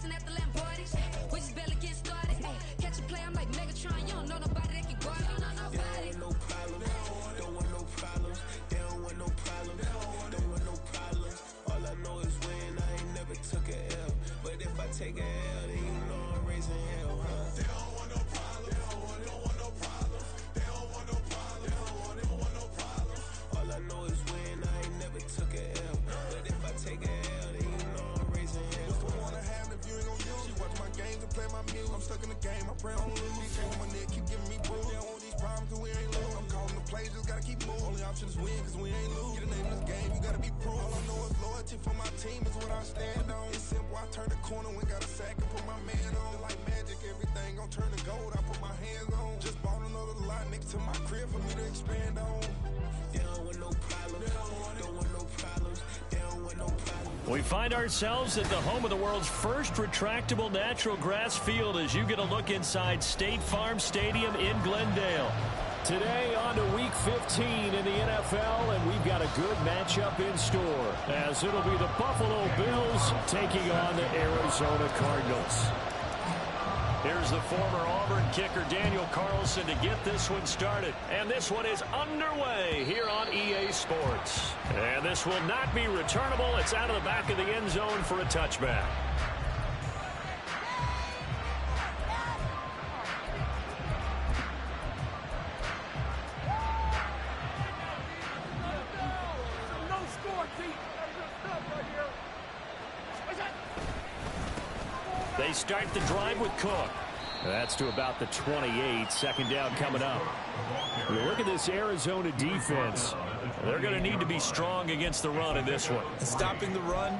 chasing after Lamborghinis. We just barely get started. Catch a play, I'm like Megatron. You don't know nobody that can guard it. They don't want no problems. Don't want no problems. They don't want no problems. Don't want no problems. All I know is win. I ain't never took a L. But if I take a L, then you know I'm raising hell, huh? They don't want no problems. They don't want no problems. They don't want no problems. They don't want no problems. All I know is win. I ain't never took a L. But if I take a L, then you know I'm raising hell. What's the point of having if you ain't gon' use? She watch my games and play my music. I'm stuck in the game. I pray I don't lose. These chains on my neck keep giving me bruise. They don't want these problems 'cause we ain't lose. I'm calling the plays, just gotta keep moving. Only option is win 'cause we ain't lose. Get the name of this game, you gotta be proof. All I know is loyalty for my team is what I stand on. It's simple, I turn the corner when got a sack and put my man on. Like magic, everything gon' turn to gold. I put my hands on. Just bought another lot next to my crib for me to expand on. They don't want no problems. Don't want no problems. They don't want no problems. We find ourselves at the home of the world's first retractable natural grass field as you get a look inside State Farm Stadium in Glendale. Today on to Week 15 in the NFL, and we've got a good matchup in store as it'll be the Buffalo Bills taking on the Arizona Cardinals. Here's the former Auburn kicker Daniel Carlson to get this one started. And this one is underway here on EA Sports. And this will not be returnable. It's out of the back of the end zone for a touchback. They start the drive with Cook. That's to about the 28. Second down coming up. You look at this Arizona defense. They're going to need to be strong against the run in this one. Stopping the run,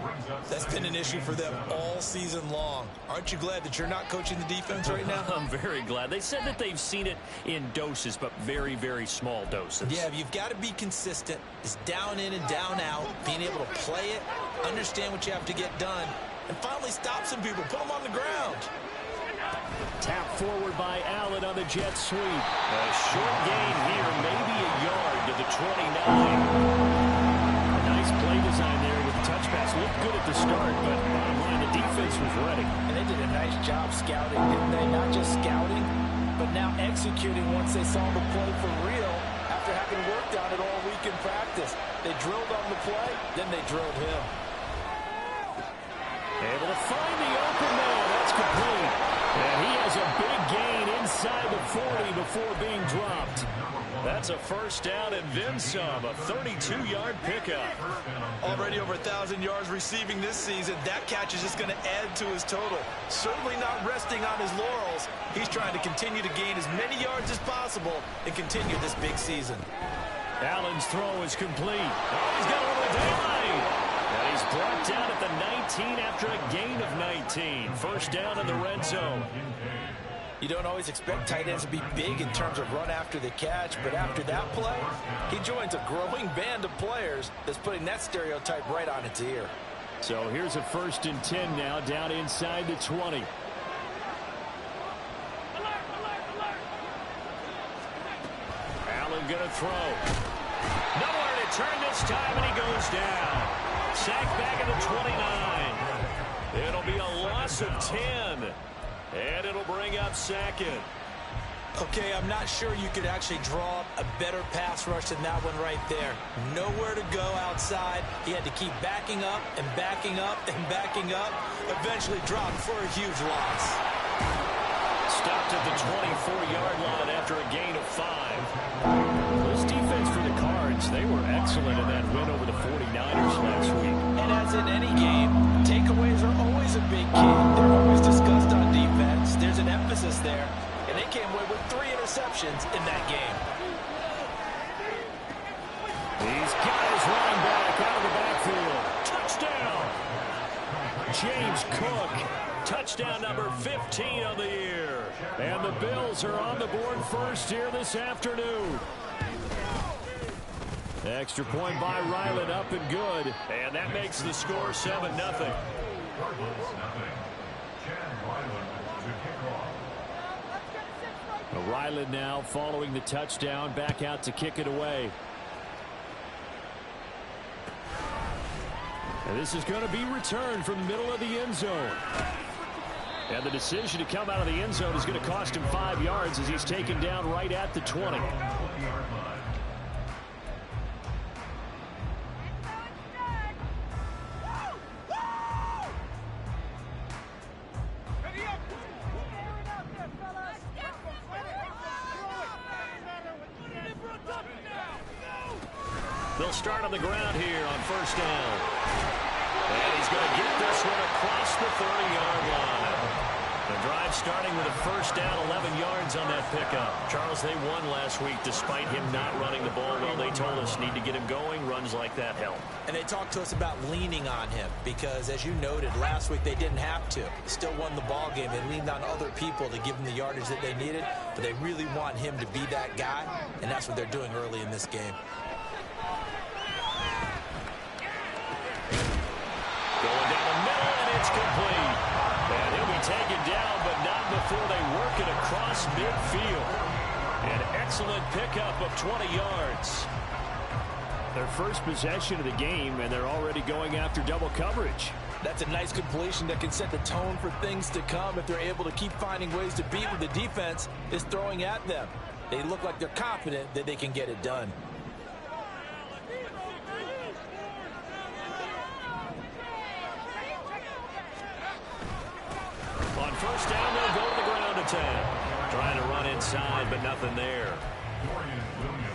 that's been an issue for them all season long. Aren't you glad that you're not coaching the defense right now? I'm very glad. They said that they've seen it in doses, but very, very small doses. Yeah, you've got to be consistent. It's down in and down out, being able to play it, understand what you have to get done, and finally stop some people, put them on the ground. Tap forward by Allen on the jet sweep. A short gain here, maybe a yard to the 29. A nice play design there with the touch pass. Looked good at the start, but bottom line, the defense was ready. And they did a nice job scouting, didn't they? Not just scouting, but now executing once they saw the play for real after having worked on it all week in practice. They drilled on the play, then they drilled him. Able to find the open man. That's complete. And he has a big gain inside the 40 before being dropped. That's a first down and then some. A 32-yard pickup. Already over 1,000 yards receiving this season. That catch is just going to add to his total. Certainly not resting on his laurels. He's trying to continue to gain as many yards as possible and continue this big season. Allen's throw is complete. Oh, he's got a little daylight. And he's brought down at the 19 after a gain of 19. First down in the red zone. You don't always expect tight ends to be big in terms of run after the catch, but after that play, he joins a growing band of players that's putting that stereotype right on its ear. So here's a 1st and 10 now, down inside the 20. Allen gonna throw. Nowhere to turn this time, and he goes down. Sacked back at the 29. It'll be a loss of 10. And it'll bring up Sackett. Okay, I'm not sure you could actually draw up a better pass rush than that one right there. Nowhere to go outside. He had to keep backing up and backing up and backing up. Eventually dropped for a huge loss. Stopped at the 24-yard line after a gain of 5. This defense for the Cards, they were excellent in that win over the 49ers last week. And as in any game, takeaways are always a big key. They're always discussed on defense. There's an emphasis there. And they came away with 3 interceptions in that game. He's got his running back out of the backfield. Touchdown! James Cook. Touchdown number 15 on the year. And the Bills are on the board first here this afternoon. Extra point by Ryland, up and good. And that makes the score 7-0. Ryland now following the touchdown, back out to kick it away. And this is going to be returned from the middle of the end zone. And the decision to come out of the end zone is going to cost him 5 yards as he's taken down right at the 20. They'll start on the ground here on first down. And he's going to get this one across the 30-yard line. The drive starting with a first down, 11 yards on that pickup. Charles, they won last week despite him not running the ball well. They told us need to get him going. Runs like that help. And they talked to us about leaning on him because, as you noted, last week they didn't have to. They still won the ball game. They leaned on other people to give them the yardage that they needed, but they really want him to be that guy, and that's what they're doing early in this game. Going down the middle, and it's complete. And he'll be taken down, but not before they work it across midfield. An excellent pickup of 20 yards. Their first possession of the game, and they're already going after double coverage. That's a nice completion that can set the tone for things to come if they're able to keep finding ways to beat what the defense is throwing at them. They look like they're confident that they can get it done. On first down, they'll go to the ground attack. Trying to run inside, but nothing there.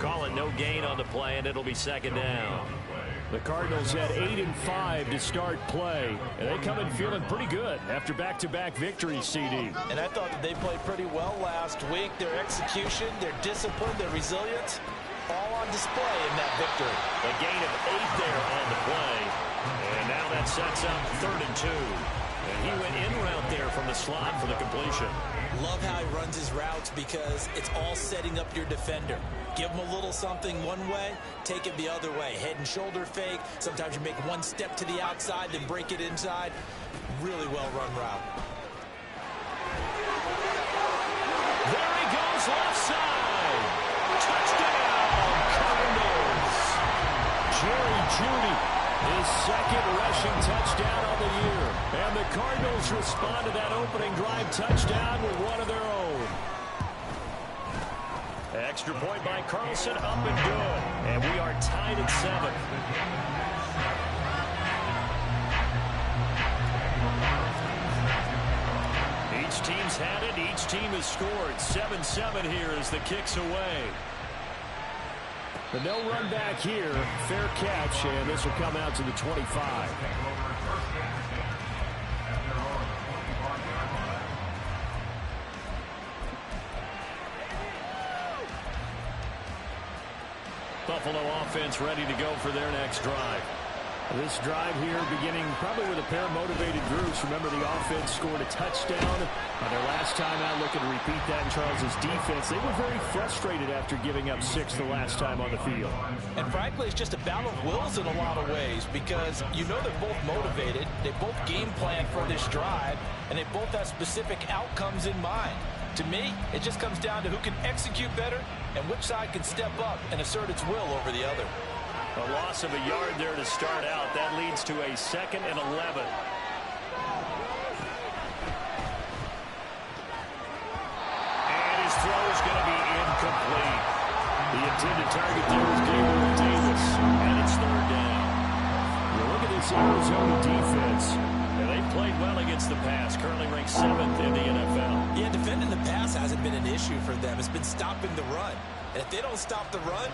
Call it no gain on the play, and it'll be second down. The Cardinals had 8 and 5 to start play, and they come in feeling pretty good after back-to-back victories, CD. And I thought that they played pretty well last week. Their execution, their discipline, their resilience, all on display in that victory. A gain of 8 there on the play, and now that sets up 3rd and 2. And he went in route there from the slot for the completion. Love how he runs his routes because it's all setting up your defender. Give him a little something one way, take it the other way. Head and shoulder fake. Sometimes you make one step to the outside, then break it inside. Really well run route. There he goes left side. Touchdown, Cardinals. Jerry Jeudy, his second rushing touchdown on the year. And the Cardinals respond to that opening drive touchdown with one of their own. Extra point by Carlson, up and good. And we are tied at 7. Each team's had it. Each team has scored. 7-7 here as the kick's away. But no run back here. Fair catch, and this will come out to the 25. Buffalo offense ready to go for their next drive. This drive here beginning probably with a pair of motivated groups. Remember, the offense scored a touchdown on their last time out. Looking to repeat that in Charles's defense. They were very frustrated after giving up 6 the last time on the field. And frankly, it's just a battle of wills in a lot of ways because you know they're both motivated. They both game plan for this drive, and they both have specific outcomes in mind. To me, it just comes down to who can execute better and which side can step up and assert its will over the other. A loss of a yard there to start out. That leads to a 2nd and 11. And his throw is going to be incomplete. The intended target there was Gabriel Davis. And it's 3rd down. You look at this Arizona defense. And they've played well against the pass. Currently ranked 7th in the NFL. Yeah, defending the pass hasn't been an issue for them. It's been stopping the run. And if they don't stop the run,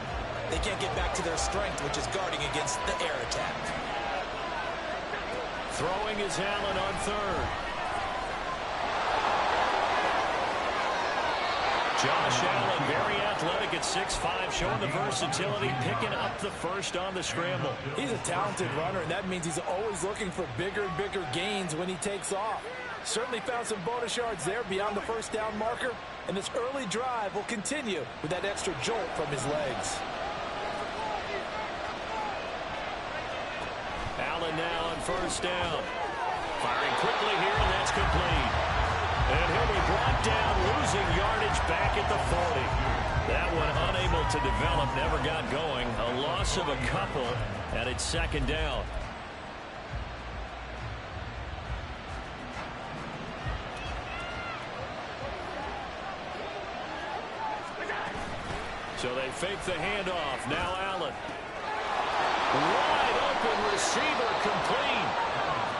they can't get back to their strength, which is guarding against the air attack. Throwing is Allen on 3rd. Josh Allen, very athletic at 6'5", showing the versatility, picking up the first on the scramble. He's a talented runner, and that means he's always looking for bigger and bigger gains when he takes off. Certainly found some bonus yards there beyond the first down marker, and this early drive will continue with that extra jolt from his legs. Allen now on first down. Firing quickly here, and that's complete. And he'll be brought down, losing yardage back at the 40. That one unable to develop, never got going. A loss of a couple, and it's 2nd down. So they fake the handoff. Now Allen. Wide open receiver complete.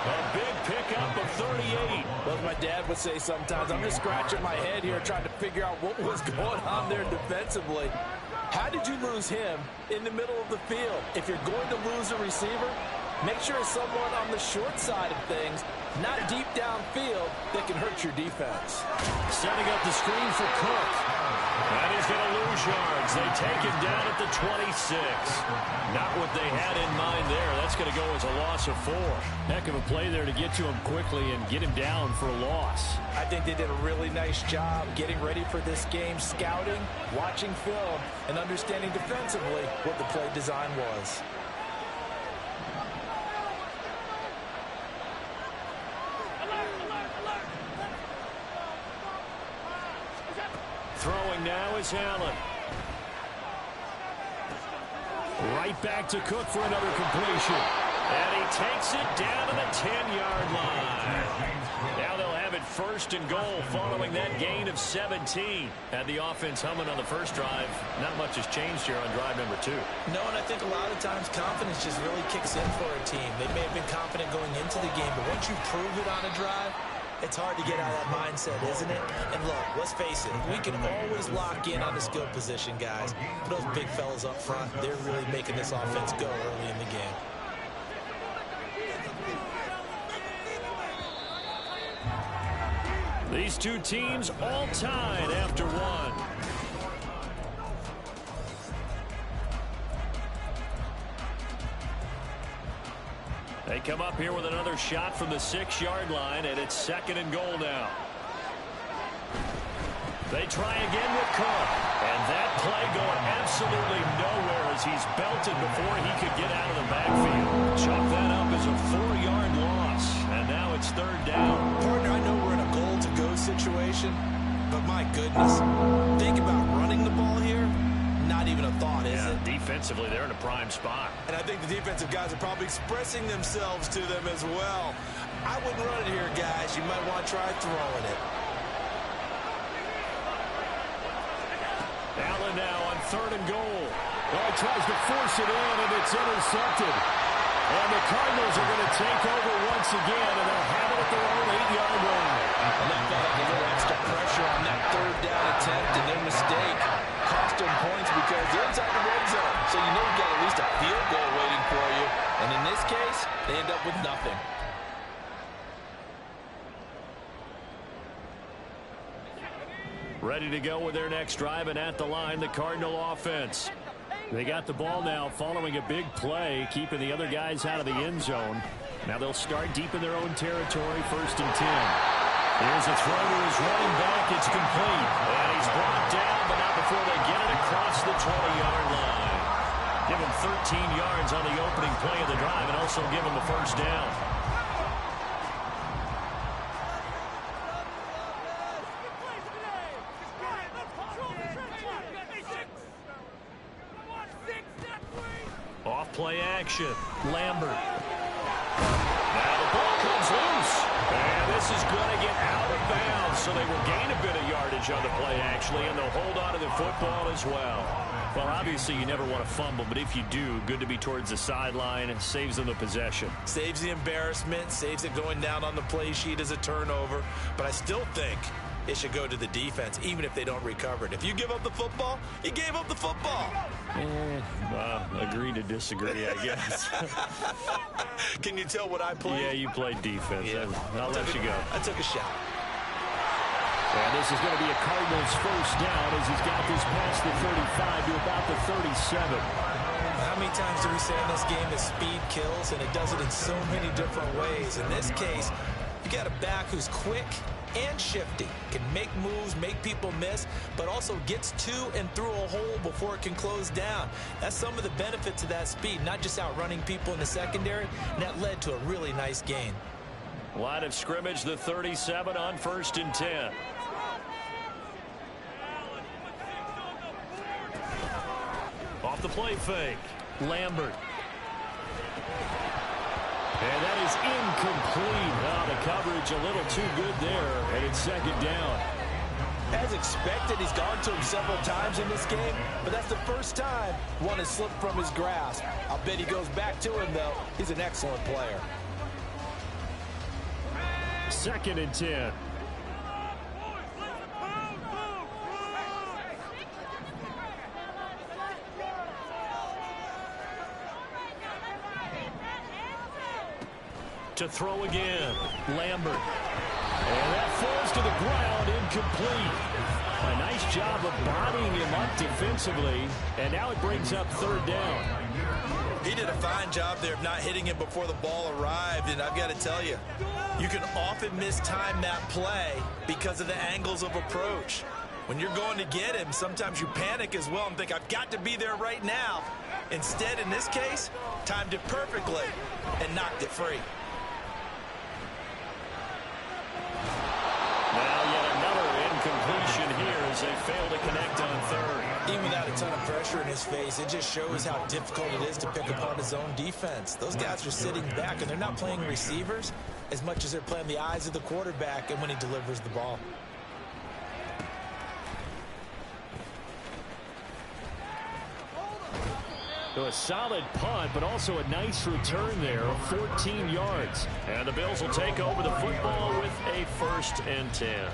A big pickup of 38. Well, as my dad would say sometimes, I'm just scratching my head here trying to figure out what was going on there defensively. How did you lose him in the middle of the field? If you're going to lose a receiver, make sure it's someone on the short side of things, not deep downfield, that can hurt your defense. Setting up the screen for Cook. And he's going to lose yards. They take him down at the 26. Not what they had in mind there. That's going to go as a loss of 4. Heck of a play there to get to him quickly and get him down for a loss. I think they did a really nice job getting ready for this game, scouting, watching film, and understanding defensively what the play design was. Throwing now is Allen. Right back to Cook for another completion. And he takes it down to the 10-yard line. Now they'll have it first and goal following that gain of 17. Had the offense humming on the first drive. Not much has changed here on drive number 2. No, and I think a lot of times confidence just really kicks in for a team. They may have been confident going into the game, but once you prove it on a drive, it's hard to get out of that mindset, isn't it? And look, let's face it, we can always lock in on the skill position, guys. But those big fellas up front, they're really making this offense go early in the game. These two teams all tied after 1. They come up here with another shot from the 6-yard line, and it's second and goal now. They try again with Cook, and that play going absolutely nowhere as he's belted before he could get out of the backfield. Chalk that up as a 4-yard loss, and now it's third down. Partner, I know we're in a goal-to-go situation, but my goodness, think about running the ball here. Not even a thought, is it? Defensively, they're in a prime spot. And I think the defensive guys are probably expressing themselves to them as well. I wouldn't run it here, guys. You might want to try throwing it. Allen now on third and goal. Well, he tries to force it in, and it's intercepted. And the Cardinals are going to take over once again, and they'll have it at their own 8-yard line. And that felt like a little extra pressure on that third down attempt, and their mistake cost them points because they're inside the red zone. So you know you've got at least a field goal waiting for you. And in this case, they end up with nothing. Ready to go with their next drive, and at the line, the Cardinal offense. They got the ball now following a big play, keeping the other guys out of the end zone. Now they'll start deep in their own territory, first and 10. Here's a throw to his running back. It's complete. And he's brought down, but not before they get it across the 20-yard line. Give him 13 yards on the opening play of the drive and also give him a first down. Off play action. Lambert. Now the ball comes loose. And this is going to get out of bounds, so they will gain a bit of yardage on the play, actually, and they'll hold on to the football as well. Well, obviously, you never want to fumble, but if you do, good to be towards the sideline. It saves them the possession. Saves the embarrassment, saves it going down on the play sheet as a turnover. But I still think it should go to the defense, even if they don't recover it. If you give up the football, you gave up the football. Agree to disagree, I guess. Can you tell what I played? Yeah, you played defense. Yeah. I'll let you go. I took a shot. And this is going to be a Cardinals first down as he's got this past the 35 to about the 37. How many times do we say in this game that speed kills, and it does it in so many different ways? In this case, you got a back who's quick and shifty, can make moves, make people miss, but also gets to and through a hole before it can close down. That's some of the benefits of that speed, not just outrunning people in the secondary, and that led to a really nice gain. Line of scrimmage, the 37 on first and 10. Off the play fake, Lambert. And that is incomplete. The coverage a little too good there, and it's second down. As expected, he's gone to him several times in this game, but that's the first time one has slipped from his grasp. I'll bet he goes back to him, though. He's an excellent player. 2nd and 10. To throw again, Lambert. And that falls to the ground, incomplete. A nice job of bodying him up defensively, and now it brings up 3rd down. He did a fine job there of not hitting him before the ball arrived, and I've got to tell you, you can often mistime that play because of the angles of approach. When you're going to get him, sometimes you panic as well and think, I've got to be there right now. Instead, in this case, timed it perfectly and knocked it free. Now yet another incompletion here as they fail to connect on 3rd. Even without a ton of pressure in his face, it just shows how difficult it is to pick apart his own defense. Those guys are sitting back, and they're not playing receivers as much as they're playing the eyes of the quarterback and when he delivers the ball. So a solid punt, but also a nice return there of 14 yards. And the Bills will take over the football with a 1st and 10.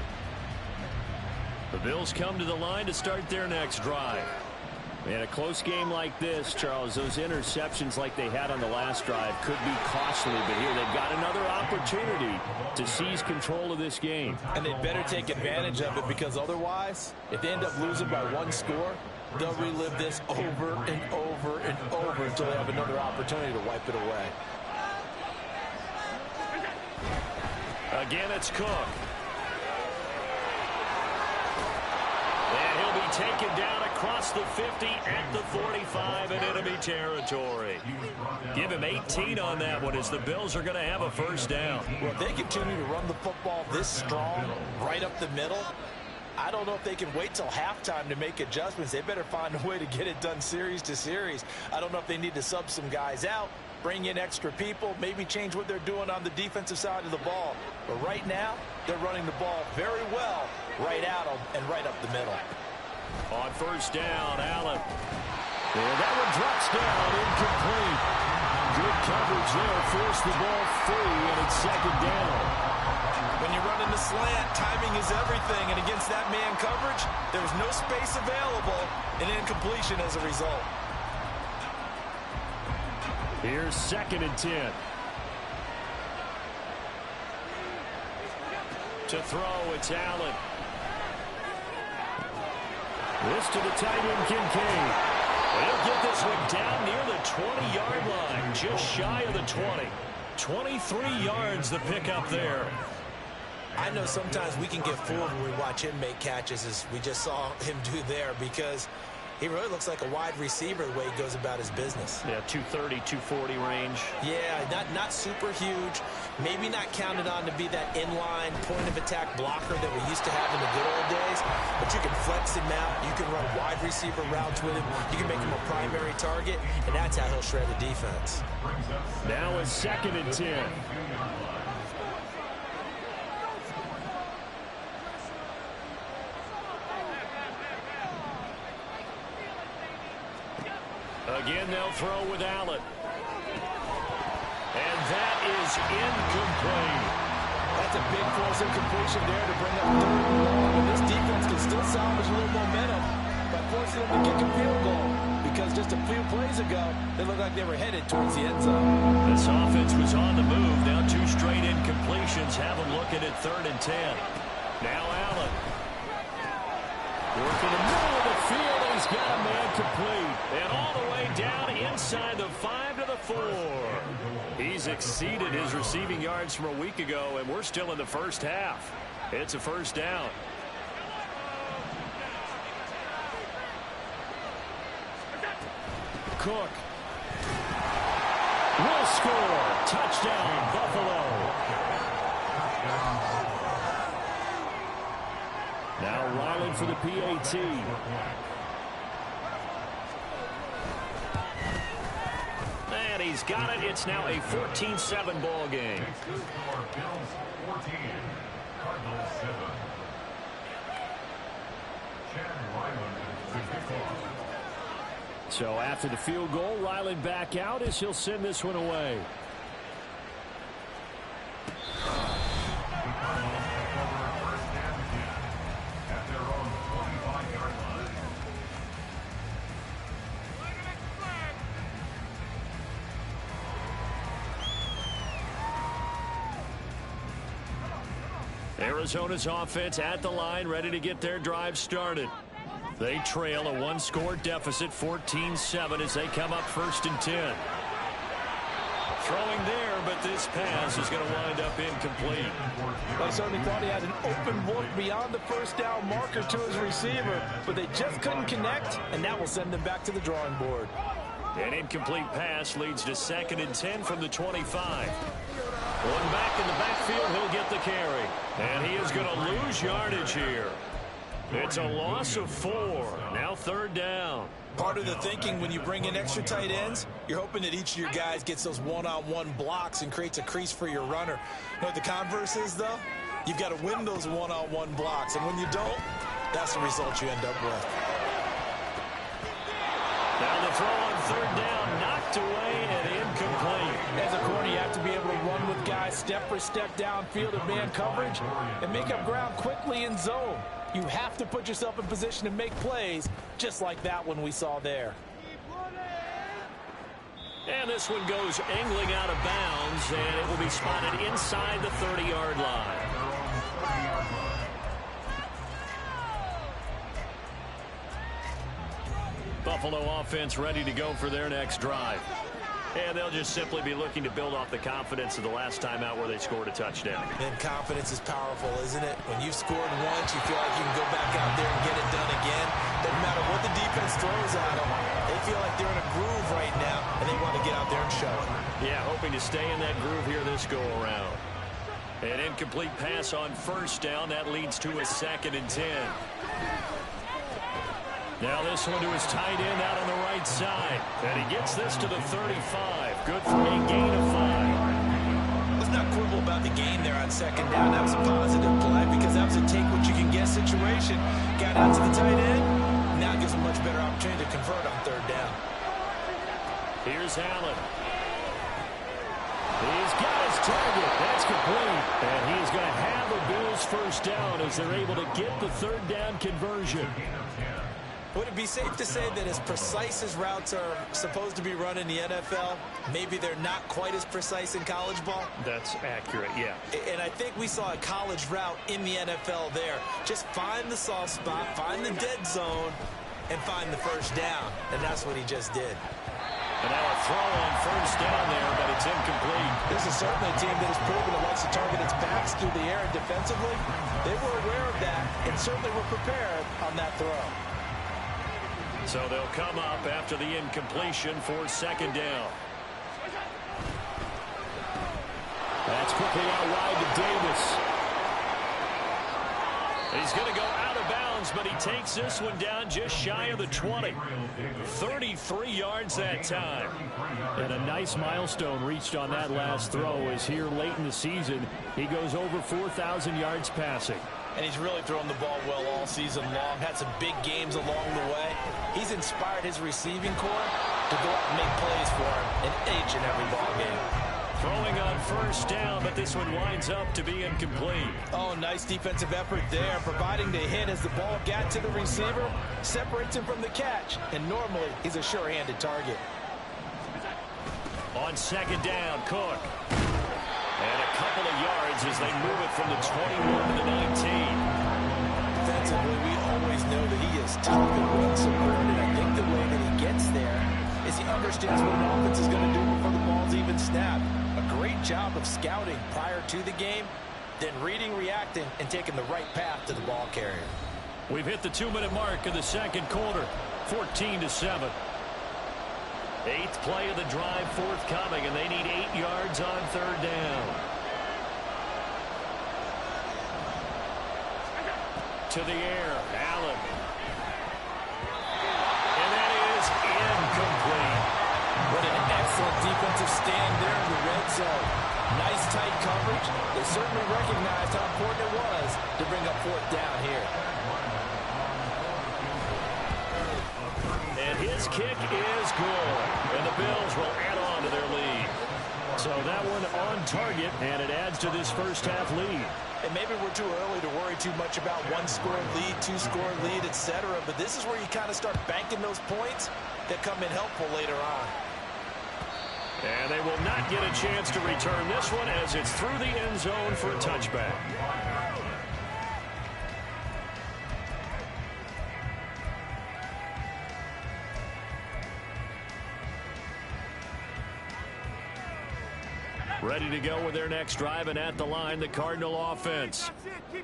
The Bills come to the line to start their next drive. In a close game like this, Charles, those interceptions like they had on the last drive could be costly, but here they've got another opportunity to seize control of this game. And they better take advantage of it, because otherwise, if they end up losing by 1 score, they'll relive this over and over and over until they have another opportunity to wipe it away. Again, it's Cook. And he'll be taken down across the 50 at the 45 in enemy territory. Give him 18 on that one as the Bills are going to have a 1st down. Well, if they continue to run the football this strong, right up the middle, I don't know if they can wait till halftime to make adjustments. They better find a way to get it done series to series. I don't know if they need to sub some guys out, bring in extra people, maybe change what they're doing on the defensive side of the ball. But right now, they're running the ball very well right at them and right up the middle. On 1st down, Allen. And that one drops down, incomplete. Good coverage there, forced the ball free, and it's 2nd down. When you're running the slant, timing is everything, and against that man coverage, there's no space available, and incompletion as a result. Here's 2nd and 10. To throw, it's Allen. This to the tight end, Kincaid. He'll get this one down near the 20-yard line, just shy of the 20. 23 yards the pickup there. I know sometimes we can get fooled when we watch him make catches, as we just saw him do there, because he really looks like a wide receiver the way he goes about his business. Yeah, 230, 240 range. Yeah, not super huge. Maybe not counted on to be that inline point-of-attack blocker that we used to have in the good old days, but you can flex him out. You can run wide receiver routes with him. You can make him a primary target, and that's how he'll shred the defense. Now it's 2nd and 10. Again, they'll throw with Allen. And that is incomplete. That's a big force incompletion there to bring up 3rd and long. And this defense can still salvage a little momentum by forcing them to kick a field goal. Because just a few plays ago, they looked like they were headed towards the end zone. This offense was on the move. Now 2 straight incompletions have them looking at 3rd and 10. Now Allen. Working the middle of the field. He's got a man complete. And all the way down inside the 5 to the 4. He's exceeded his receiving yards from a week ago, and we're still in the 1st half. It's a 1st down. Cook will score. Touchdown, Buffalo. Now Ryland for the PAT. And he's got it. It's now a 14-7 ball game. So after the field goal, Ryland back out as he'll send this one away. Arizona's offense at the line, ready to get their drive started. They trail a one-score deficit, 14-7, as they come up 1st and 10. Throwing there, but this pass is going to wind up incomplete. Well, certainly thought he had an open look beyond the first down marker to his receiver, but they just couldn't connect, and that will send them back to the drawing board. An incomplete pass leads to 2nd and 10 from the 25. One back in the backfield, he'll get the carry. And he is going to lose yardage here. It's a loss of 4. Now 3rd down. Part of the thinking when you bring in extra tight ends, you're hoping that each of your guys gets those one-on-one blocks and creates a crease for your runner. You know what the converse is, though? You've got to win those one-on-one blocks. And when you don't, that's the result you end up with. Now the throw on 3rd down, knocked away and incomplete. As a corner, you have to be able to run with guys step for step downfield in man coverage and make up ground quickly in zone. You have to put yourself in position to make plays, just like that one we saw there. And this one goes angling out of bounds, and it will be spotted inside the 30-yard line. Buffalo offense ready to go for their next drive. And they'll just simply be looking to build off the confidence of the last time out where they scored a touchdown. And confidence is powerful, isn't it? When you've scored once, you feel like you can go back out there and get it done again. Doesn't matter what the defense throws at them. They feel like they're in a groove right now, and they want to get out there and show it. Yeah, hoping to stay in that groove here this go-around. An incomplete pass on 1st down. That leads to a 2nd and 10. Now this one to his tight end out on the right side. And he gets this to the 35. Good for a gain of 5. Let's not quibble about the gain there on 2nd down. That was a positive play because that was a take-what-you-can-get situation. Got out to the tight end. Now gives a much better opportunity to convert on 3rd down. Here's Allen. He's got his target. That's complete. And he's going to have the Bills' 1st down as they're able to get the 3rd down conversion. Would it be safe to say that as precise as routes are supposed to be run in the NFL, maybe they're not quite as precise in college ball? That's accurate, yeah. And I think we saw a college route in the NFL there. Just find the soft spot, find the dead zone, and find the 1st down. And that's what he just did. And now a throw on 1st down there, but it's incomplete. This is certainly a team that has proven it likes to target its backs through the air and defensively. They were aware of that and certainly were prepared on that throw. So they'll come up after the incompletion for 2nd down. That's quickly out wide to Davis. He's going to go out of bounds, but he takes this one down just shy of the 20. 33 yards that time. And a nice milestone reached on that last throw as here late in the season, he goes over 4,000 yards passing. And he's really thrown the ball well all season long. Had some big games along the way. He's inspired his receiving corps to go out and make plays for him in each and every ball game. Throwing on 1st down, but this one winds up to be incomplete. Oh, nice defensive effort there, providing the hit as the ball got to the receiver, separates him from the catch, and normally he's a sure-handed target. On 2nd down, Cook. And a couple of yards as they move it from the 21 to the 19. Defensively, we always know that he is tough and run-supported, and I think the way that he gets there is he understands what an offense is going to do before the ball's even snapped. A great job of scouting prior to the game, then reading, reacting, and taking the right path to the ball carrier. We've hit the 2-minute mark of the 2nd quarter, 14-7. 8th play of the drive forthcoming, and they need 8 yards on 3rd down. To the air, Allen. And that is incomplete. What an excellent defensive stand there in the red zone. Nice tight coverage. They certainly recognized how important it was to bring up 4th down here. this kick is good. And the Bills will add on to their lead. So that one on target, and it adds to this first half lead. And maybe we're too early to worry too much about one-score lead, two-score lead, etc. But this is where you kind of start banking those points that come in helpful later on. And they will not get a chance to return this one as it's through the end zone for a touchback. Ready to go with their next drive, and at the line, the Cardinal offense.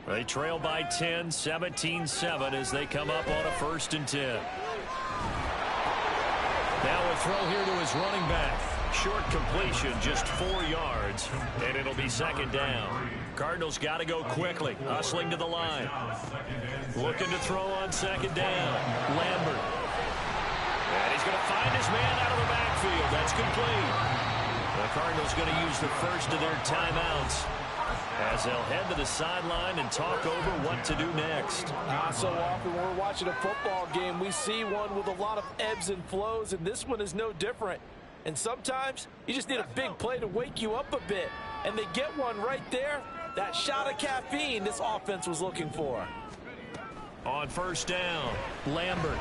They trail by 10, 17-7 as they come up on a 1st and 10. Now a throw here to his running back. Short completion, just 4 yards, and it'll be 2nd down. Cardinals got to go quickly, hustling to the line. Looking to throw on 2nd down. Lambert. And he's going to find his man out of the backfield. That's complete. The Cardinals going to use the first of their timeouts as they'll head to the sideline and talk over what to do next. So often when we're watching a football game, we see one with a lot of ebbs and flows, and this one is no different. And sometimes you just need a big play to wake you up a bit. And they get one right there. That shot of caffeine this offense was looking for. On 1st down, Lambert.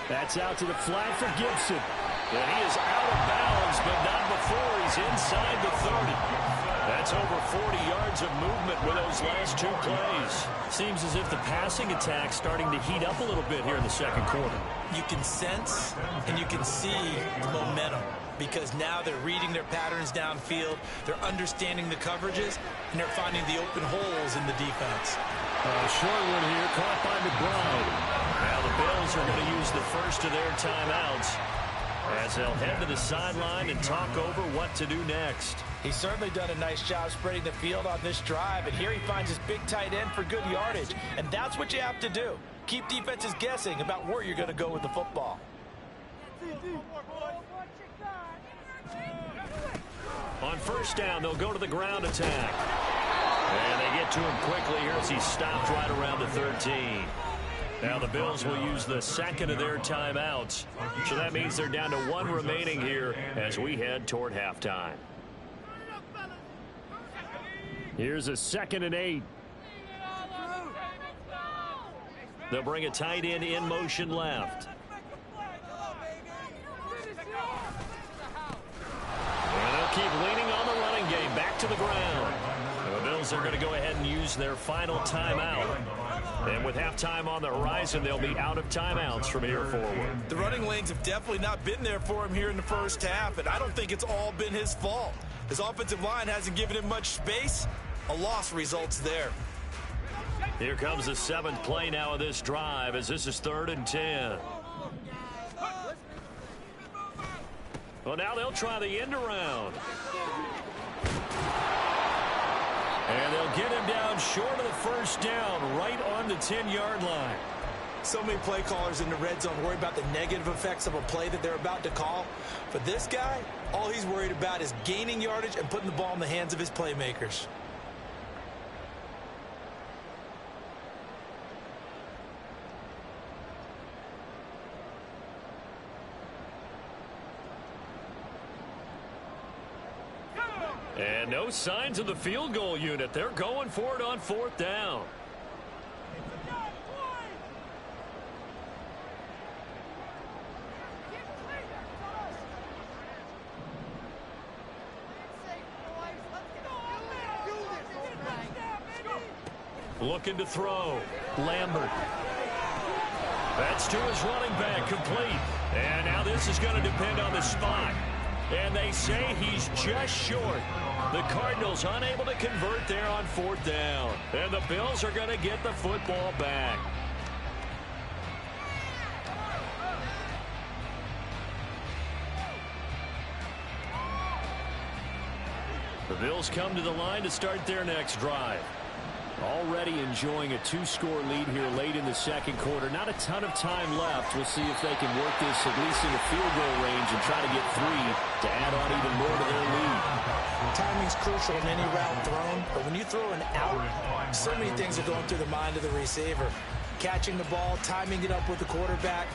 That's out to the flat for Gibson. And he is out of bounds, but not before he's inside the 30. That's over 40 yards of movement with those last 2 plays. Seems as if the passing attack's starting to heat up a little bit here in the 2nd quarter. You can sense and you can see the momentum because now they're reading their patterns downfield, they're understanding the coverages, and they're finding the open holes in the defense. Short one here, caught by McBride. Now the Bills are going to use the first of their timeouts as they'll head to the sideline and talk over what to do next. He's certainly done a nice job spreading the field on this drive, and here he finds his big tight end for good yardage, and that's what you have to do. Keep defenses guessing about where you're going to go with the football. On 1st down, they'll go to the ground attack. And they get to him quickly here as he's stopped right around the 13. Now the Bills will use the 2nd of their timeouts. So that means they're down to 1 remaining here as we head toward halftime. Here's a 2nd and 8. They'll bring a tight end in motion left. And they'll keep leaning on the running game. Back to the ground. The Bills are going to go ahead and use their final timeout. And with halftime on the horizon, they'll be out of timeouts from here forward. The running lanes have definitely not been there for him here in the 1st half, and I don't think it's all been his fault. His offensive line hasn't given him much space. A loss results there. Here comes the 7th play now of this drive as this is 3rd and 10. Well, now they'll try the end around. And they'll get him down short of the 1st down, right on the 10-yard line. So many play callers in the red zone worry about the negative effects of a play that they're about to call. But this guy, all he's worried about is gaining yardage and putting the ball in the hands of his playmakers. And no signs of the field goal unit. They're going for it on 4th down. Looking to throw. Lambert. That's to his running back, complete. And now this is going to depend on the spot. And they say he's just short. The Cardinals unable to convert there on 4th down. And the Bills are going to get the football back. The Bills come to the line to start their next drive. Already enjoying a 2-score lead here late in the 2nd quarter. Not a ton of time left. We'll see if they can work this at least in the field goal range and try to get 3 to add on even more to their lead. Timing's crucial in any route thrown, but when you throw an out, so many things are going through the mind of the receiver. catching the ball, timing it up with the quarterback.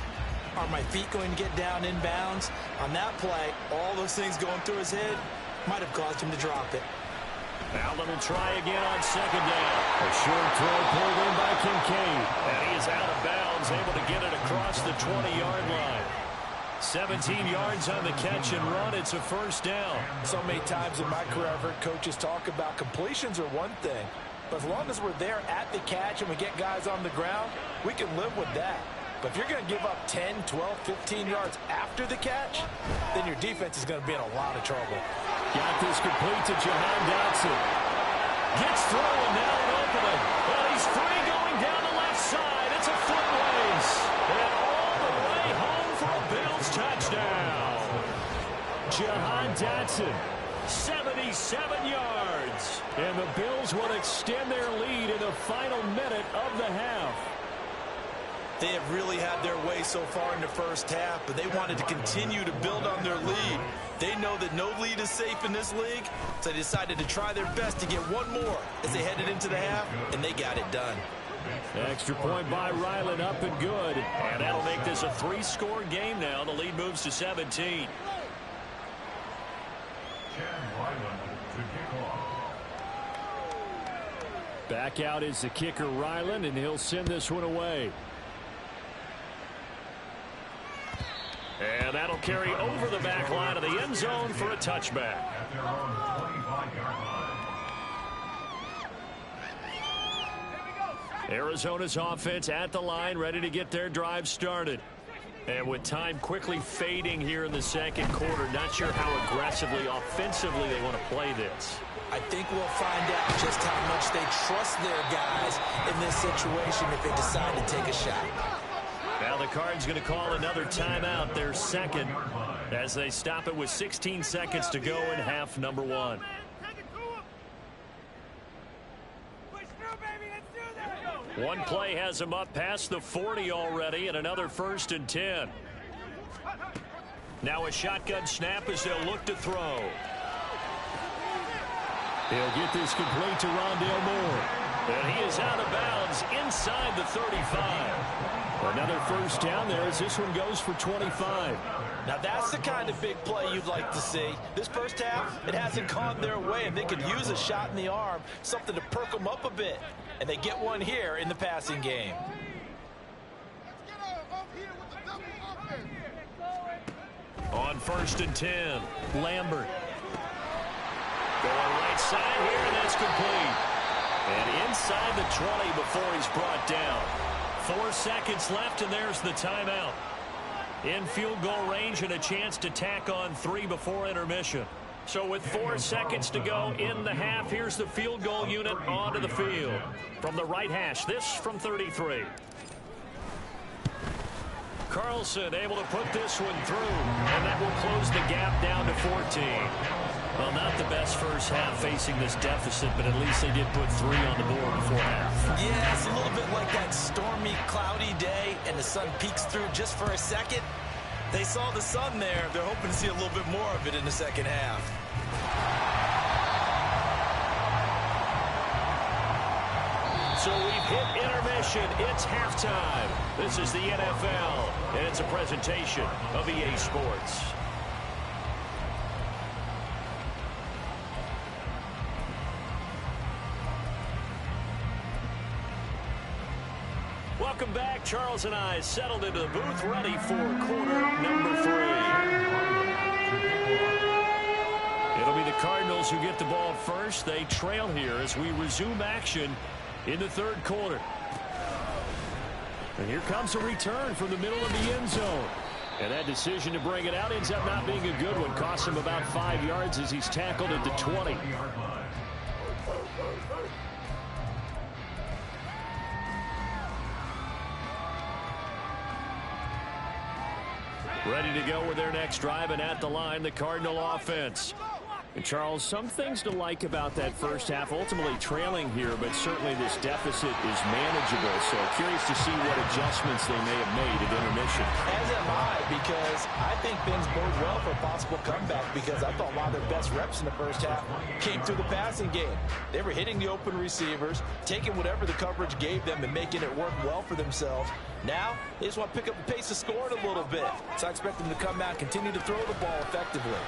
Are my feet going to get down in bounds? On that play, all those things going through his head might have caused him to drop it. Allen will try again on second down. A short throw pulled in by Kincaid. And he is out of bounds, able to get it across the 20-yard line. 17 yards on the catch and run. It's a first down. So many times in my career I've heard coaches talk about completions are one thing. But as long as we're there at the catch and we get guys on the ground, we can live with that. But if you're going to give up 10, 12, 15 yards after the catch, then your defense is going to be in a lot of trouble. Got this complete to Jahan Dotson. Gets through and now an opening. Well, he's free going down the left side. It's a foot race. And all the way home for a Bills touchdown. Jahan Dotson, 77 yards. And the Bills will extend their lead in the final minute of the half. They have really had their way so far in the first half, but they wanted to continue to build on their lead. They know that no lead is safe in this league, so they decided to try their best to get one more as they headed into the half, and they got it done. Extra point by Ryland, up and good. And that'll make this a 3-score game now. The lead moves to 17. Back out is the kicker, Ryland, and he'll send this one away. And that'll carry over the back line of the end zone for a touchback. Arizona's offense at the line, ready to get their drive started. And with time quickly fading here in the second quarter, not sure how aggressively, offensively they want to play this. I think we'll find out just how much they trust their guys in this situation if they decide to take a shot. Now the Cards going to call another timeout, their second, as they stop it with 16 seconds to go in half number one. One play has him up past the 40 already, and another 1st and 10. Now a shotgun snap as they'll look to throw. He'll get this complete to Rondale Moore. And he is out of bounds inside the 35. Another first down there as this one goes for 25. Now that's the kind of big play you'd like to see. This first half, it hasn't gone their way, and they could use a shot in the arm, something to perk them up a bit. And they get one here in the passing game. On 1st and 10, Lambert. Going right side here, and that's complete. And inside the 20 before he's brought down. 4 seconds left, and there's the timeout. In field goal range and a chance to tack on 3 before intermission. So with 4 seconds to go in the half, here's the field goal unit onto the field. From the right hash, this from 33. Carlson able to put this one through, and that will close the gap down to 14. Well, not the best first half facing this deficit, but at least they did put 3 on the board before half. Yeah, it's a little bit like that stormy, cloudy day, and the sun peeks through just for a second. They saw the sun there. They're hoping to see a little bit more of it in the second half. So we've hit intermission. It's halftime. This is the NFL, and it's a presentation of EA Sports. Welcome back. Charles and I settled into the booth, ready for quarter number 3. It'll be the Cardinals who get the ball first. They trail here as we resume action in the third quarter. And here comes a return from the middle of the end zone. And that decision to bring it out ends up not being a good one. Costs him about 5 yards as he's tackled at the 20. Ready to go with their next drive, and at the line, the Cardinal offense. And Charles, some things to like about that first half. Ultimately trailing here, but certainly this deficit is manageable. So curious to see what adjustments they may have made at intermission. As am I, because I think things bode well for a possible comeback, because I thought a lot of their best reps in the first half came through the passing game. They were hitting the open receivers, taking whatever the coverage gave them and making it work well for themselves. Now, they just want to pick up the pace of scoring a little bit. So I expect them to come out and continue to throw the ball effectively.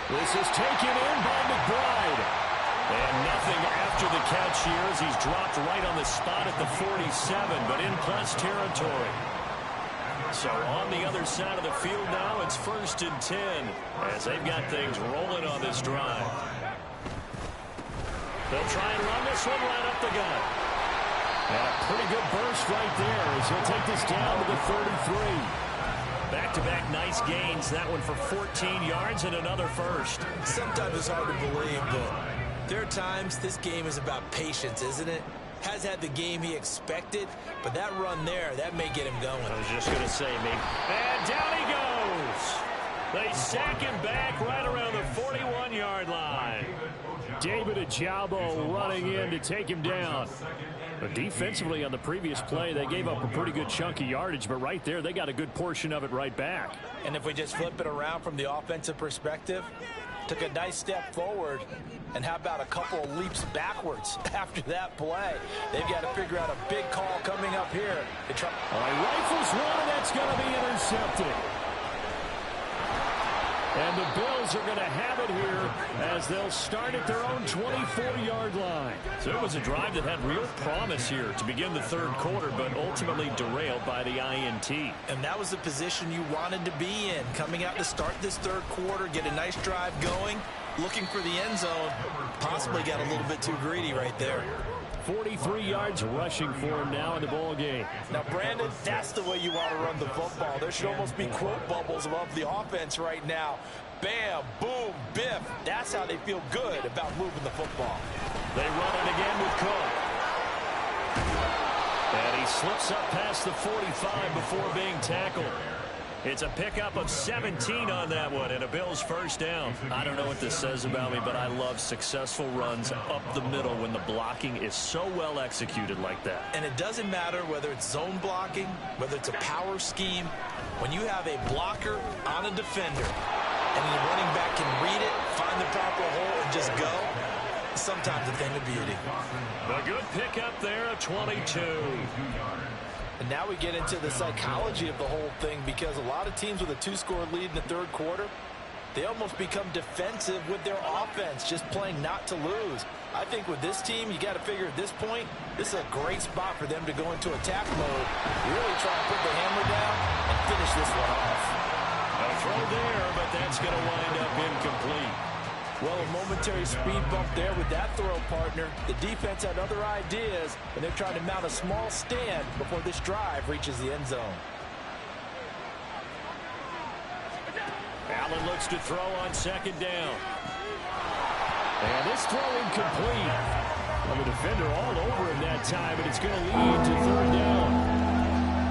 This is taken in by McBride. And nothing after the catch here as he's dropped right on the spot at the 47, but in plus territory. So on the other side of the field now, it's 1st and 10 as they've got things rolling on this drive. They'll try and run this one right up the gut. And a pretty good burst right there as he'll take this down to the 33. Back-to-back nice gains. That one for 14 yards and another first. Sometimes it's hard to believe, but there are times this game is about patience, isn't it? Has had the game he expected, but that run there, that may get him going. I was just going to say, maybe. And down he goes. They sack him back right around the 41-yard line. David Ojabo running in to take him down. But defensively on the previous play, they gave up a pretty good chunk of yardage, but right there, they got a good portion of it right back. And if we just flip it around from the offensive perspective, took a nice step forward, and how about a couple of leaps backwards after that play? They've got to figure out a big call coming up here. Rifles one, and that's going to be intercepted. And the Bills are going to have it here as they'll start at their own 24-yard line. So it was a drive that had real promise here to begin the third quarter, but ultimately derailed by the INT. And that was the position you wanted to be in, coming out to start this third quarter, get a nice drive going, looking for the end zone. Possibly got a little bit too greedy right there. 43 yards rushing for him now in the ball game. Now, Brandon, that's the way you want to run the football. There should almost be quote bubbles above the offense right now. Bam, boom, biff. That's how they feel good about moving the football. They run it again with Cook. And he slips up past the 45 before being tackled. It's a pickup of 17 on that one and a Bills first down. I don't know what this says about me, but I love successful runs up the middle when the blocking is so well executed like that. And it doesn't matter whether it's zone blocking, whether it's a power scheme. When you have a blocker on a defender and the running back can read it, find the proper hole, and just go, sometimes a thing of beauty. A good pickup there of 22. And now we get into the psychology of the whole thing, because a lot of teams with a 2-score lead in the third quarter, they almost become defensive with their offense, just playing not to lose. I think with this team, you got to figure at this point, this is a great spot for them to go into attack mode, really try and put the hammer down and finish this one off. A throw there, but that's going to wind up incomplete. Well, a momentary speed bump there with that throw, partner. The defense had other ideas, and they're trying to mount a small stand before this drive reaches the end zone. Allen looks to throw on second down. And this throw incomplete. Well, the defender all over him that time, but it's going to lead to third down.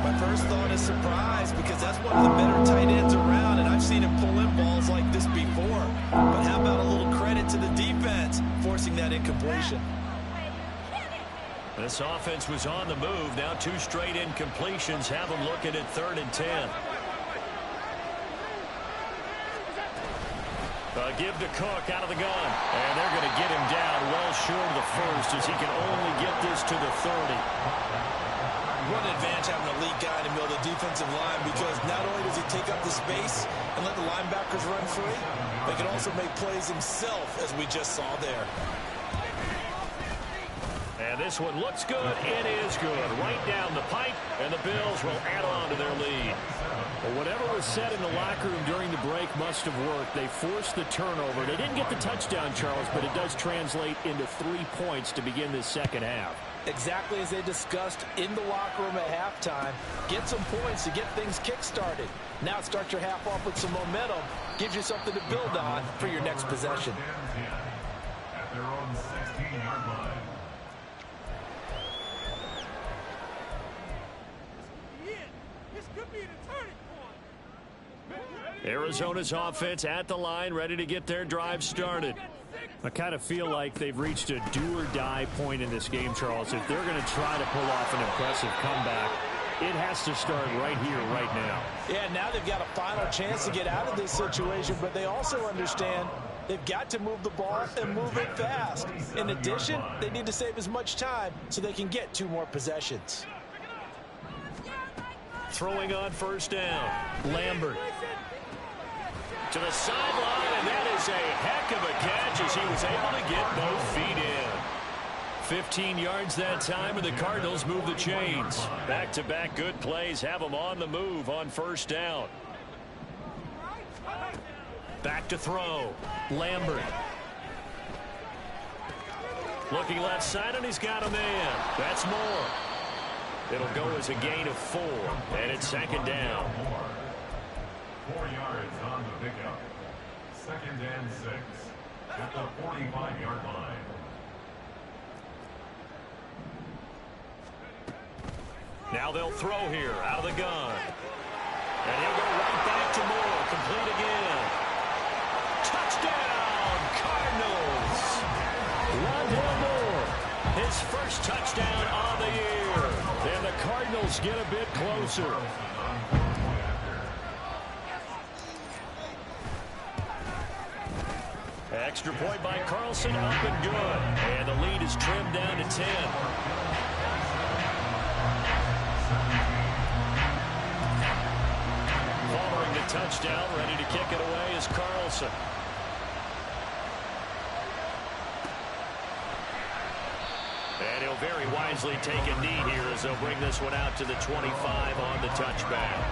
My first thought is surprise, because that's one of the better tight ends around, and I've seen him pull in balls like this before. But how about a little credit to the defense forcing that incompletion? This offense was on the move. Now 2 straight incompletions have them looking at 3rd and 10. Give to Cook out of the gun. And they're going to get him down well short of the first as he can only get this to the 30. What an advantage having an elite guy in the middle of the defensive line, because not only does he take up the space and let the linebackers run free, but he can also make plays himself, as we just saw there. And this one looks good. It is good. Right down the pipe, and the Bills will add on to their lead. Well, whatever was said in the locker room during the break must have worked. They forced the turnover. They didn't get the touchdown, Charles, but it does translate into 3 points to begin this second half. Exactly as they discussed in the locker room at halftime. Get some points to get things kick-started. Now start your half off with some momentum. Gives you something to build on for your next possession. At their own 16-yard line. Arizona's offense at the line, ready to get their drive started. I kind of feel like they've reached a do-or-die point in this game, Charles. If they're going to try to pull off an impressive comeback, it has to start right here, right now. Yeah, now they've got a final chance to get out of this situation, but they also understand they've got to move the ball and move it fast. In addition, they need to save as much time so they can get 2 more possessions. Throwing on first down. Lambert. To the sideline, and that is a heck of a catch as he was able to get both feet in. 15 yards that time, and the Cardinals move the chains. Back-to-back good plays have them on the move on first down. Back to throw. Lambert. Looking left side, and he's got a man. That's more. It'll go as a gain of 4, and it's second down. 4 yards on the pickup. Second and 6 at the 45-yard line. Now they'll throw here out of the gun. And he'll go right back to Moore. Complete again. Touchdown, Cardinals. Rondale Moore, his first touchdown on the year. And the Cardinals get a bit closer. Extra point by Carlson, up and good. And the lead is trimmed down to 10. Following the touchdown, ready to kick it away is Carlson. And he'll very wisely take a knee here as they'll bring this one out to the 25 on the touchback.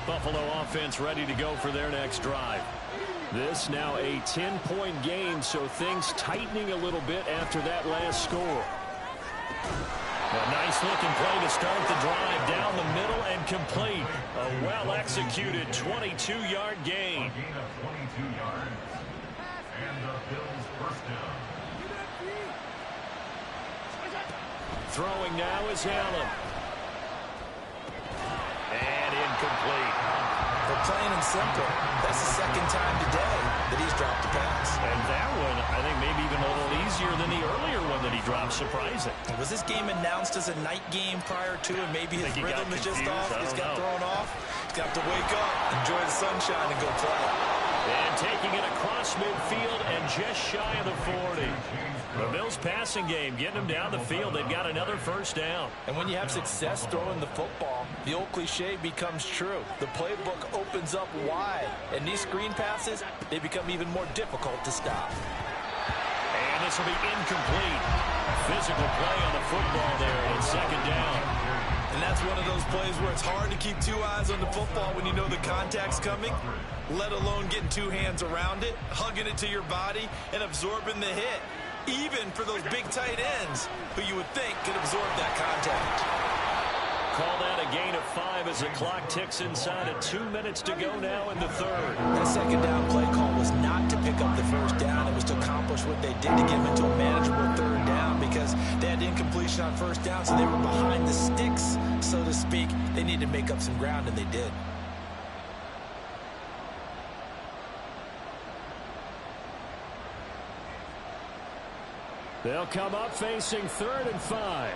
Buffalo offense ready to go for their next drive. This now a 10-point game, so things tightening a little bit after that last score. A nice-looking play to start the drive down the middle and complete. A well-executed 22-yard gain. A gain of 22 yards. And the Bills first down. Throwing now is Allen. And incomplete. But plain and simple, that's the second time today that he's dropped a pass. And that one, I think, maybe even a little easier than the earlier one that he dropped. Surprising. Was this game announced as a night game prior to, and maybe his rhythm is just off? He's got thrown off. He's got to wake up, enjoy the sunshine, and go play. And taking it across midfield and just shy of the 40. The Bills passing game, getting them down the field. They've got another first down. And when you have success throwing the football, the old cliche becomes true. The playbook opens up wide. And these screen passes, they become even more difficult to stop. And this will be incomplete. Physical play on the football there on second down. And that's one of those plays where it's hard to keep 2 eyes on the football when you know the contact's coming, let alone getting 2 hands around it, hugging it to your body, and absorbing the hit. Even for those big tight ends who you would think could absorb that contact. Call that a gain of 5 as the clock ticks inside of 2 minutes to go now in the third. That second down play call was not to pick up the first down. It was to accomplish what they did to get them into a manageable third down because they had incompletion on first down, so they were behind the sticks, so to speak. They needed to make up some ground, and they did. They'll come up facing 3rd and 5.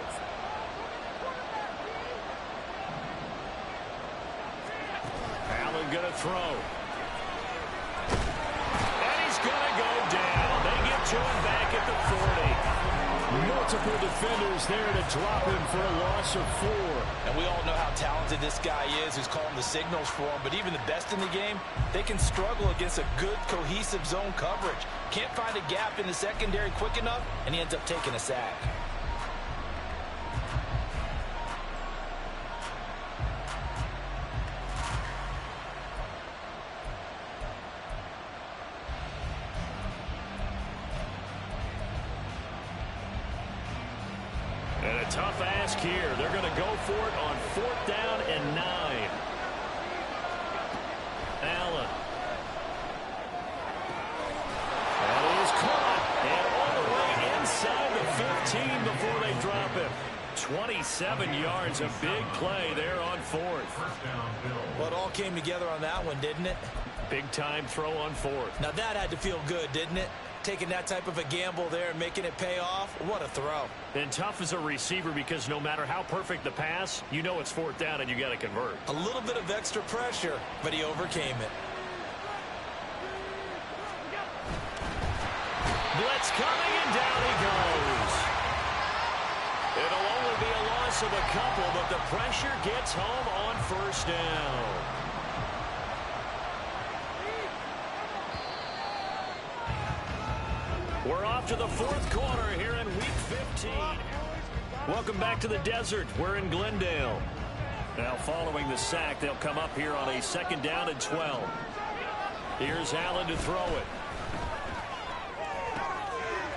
Allen going to throw. And he's going to go down. They get to him back at the 40. Multiple defenders there to drop him for a loss of 4. And we all know how talented this guy is who's calling the signals for him, but even the best in the game, they can struggle against a good, cohesive zone coverage. Can't find a gap in the secondary quick enough, and he ends up taking a sack. And a tough ask here. They're going to go for it on 4th down and 9. Allen. And he is caught. And all 11 yards, a big play there on fourth. Well, it all came together on that one, didn't it? Big time throw on fourth. Now that had to feel good, didn't it? Taking that type of a gamble there and making it pay off. What a throw. And tough as a receiver because no matter how perfect the pass, you know it's fourth down and you got to convert. A little bit of extra pressure, but he overcame it. Blitz coming, and down he goes. It'll only be a loss of a couple, but the pressure gets home on first down. We're off to the fourth quarter here in Week 15. Welcome back to the desert. We're in Glendale. Now following the sack, they'll come up here on a second down and 12. Here's Allen to throw it.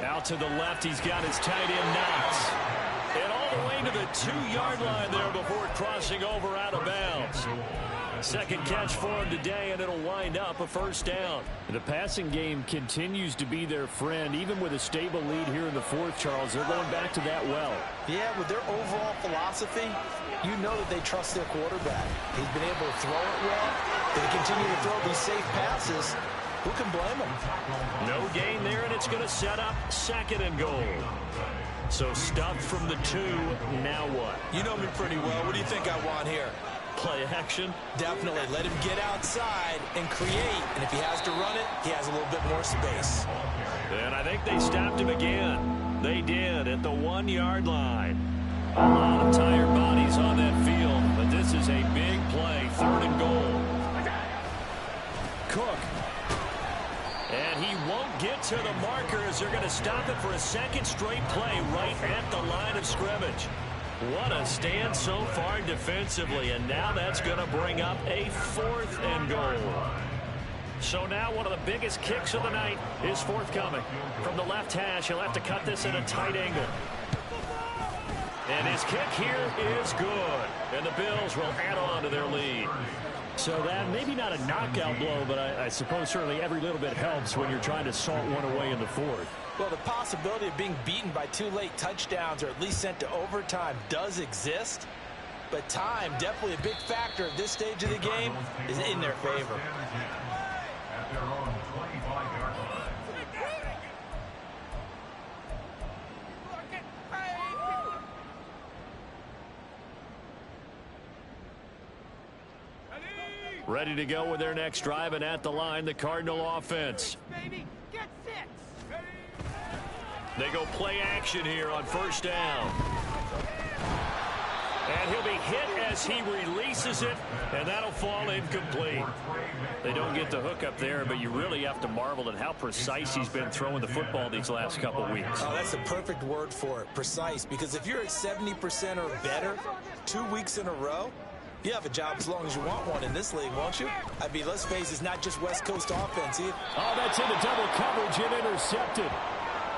Out to the left, he's got his tight end Knox. And all the way to the 2-yard line there before crossing over out of bounds. Second catch for him today, and it'll wind up a first down. The passing game continues to be their friend. Even with a stable lead here in the fourth, Charles, they're going back to that well. Yeah, with their overall philosophy, you know that they trust their quarterback. He's been able to throw it well. They continue to throw these safe passes. Who can blame them? No gain there, and it's going to set up second and goal. So stuffed from the 2, now what? You know me pretty well. What do you think I want here? Play action? Definitely. Let him get outside and create. And if he has to run it, he has a little bit more space. And I think they stopped him again. They did at the 1-yard line. A lot of tired bodies on that field, but this is a big play. Third and goal. Cook. And he won't get to the marker as they're going to stop it for a second straight play right at the line of scrimmage. What a stand so far defensively, and now that's going to bring up a fourth and goal. So now one of the biggest kicks of the night is forthcoming. From the left hash, he'll have to cut this at a tight angle. And his kick here is good. And the Bills will add on to their lead. So that maybe not a knockout blow, but I suppose certainly every little bit helps when you're trying to salt one away in the fourth. Well, the possibility of being beaten by 2 late touchdowns or at least sent to overtime does exist. But time, definitely a big factor at this stage of the game, is in their favor. At their own 25-yard line. Ready to go with their next drive, and at the line, the Cardinal offense. They go play action here on first down. And he'll be hit as he releases it, and that'll fall incomplete. They don't get the hook up there, but you really have to marvel at how precise he's been throwing the football these last couple weeks. Oh, that's the perfect word for it, precise, because if you're at 70% or better 2 weeks in a row, you have a job as long as you want one in this league, won't you? I mean, let's face it, it's not just West Coast offense either. Oh, that's into double coverage and intercepted.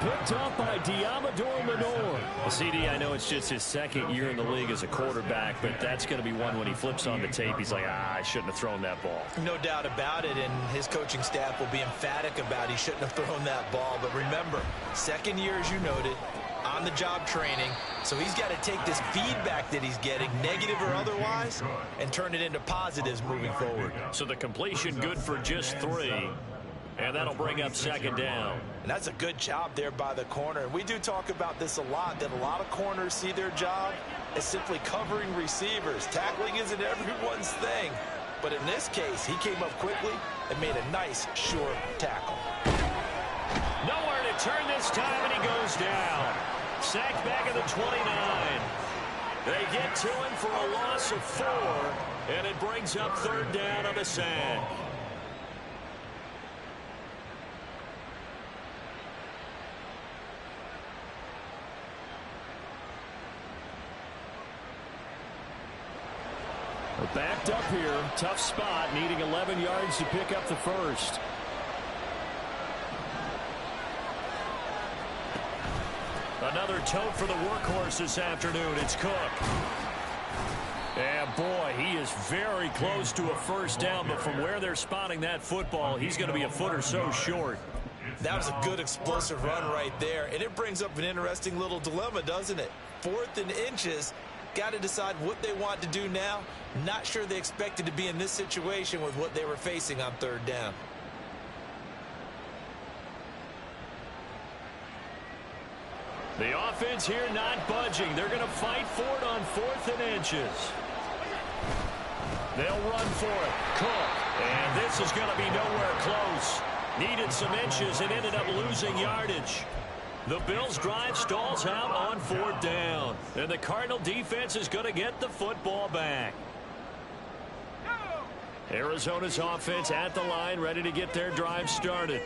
Picked off by Diamador Lenore. Well, CD, I know it's just his second year in the league as a quarterback, but that's going to be one when he flips on the tape. He's like, I shouldn't have thrown that ball. No doubt about it, and his coaching staff will be emphatic about he shouldn't have thrown that ball. But remember, second year, as you noted, on-the-job training, so he's got to take this feedback that he's getting, negative or otherwise, and turn it into positives moving forward. So the completion good for just 3. And that'll bring up second down. And that's a good job there by the corner. And we do talk about this a lot, that a lot of corners see their job as simply covering receivers. Tackling isn't everyone's thing. But in this case, he came up quickly and made a nice, short tackle. Nowhere to turn this time, and he goes down. Sacked back at the 29. They get to him for a loss of 4, and it brings up third down on the sack. Backed up here, tough spot, needing 11 yards to pick up the first. Another tote for the workhorse this afternoon. It's Cook. And boy, he is very close to a first down, but from where they're spotting that football, he's going to be a foot or so short. That was a good explosive run right there, and it brings up an interesting little dilemma, doesn't it? 4th and inches. got to decide what they want to do now. Not sure they expected to be in this situation with what they were facing on third down. The offense here not budging. They're going to fight for it on 4th and inches. They'll run for it. Cook. And this is going to be nowhere close. Needed some inches and ended up losing yardage. The Bills' drive stalls out on 4th down. And the Cardinal defense is going to get the football back. Arizona's offense at the line, ready to get their drive started.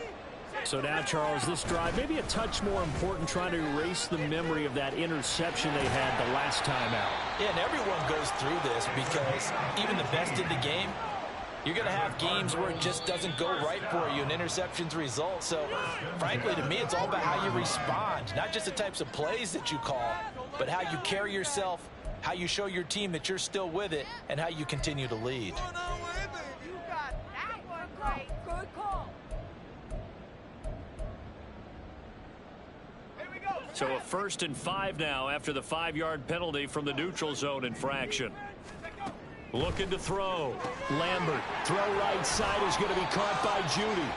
So now, Charles, this drive maybe a touch more important, trying to erase the memory of that interception they had the last time out. Yeah, and everyone goes through this because even the best in the game, you're going to have games where it just doesn't go right for you and interceptions result. So, frankly, to me, it's all about how you respond, not just the types of plays that you call, but how you carry yourself, how you show your team that you're still with it, and how you continue to lead. You got that one right. Good call. So a 1st and 5 now after the 5-yard penalty from the neutral zone infraction. Looking to throw. Lambert. Throw right side is going to be caught by Judy.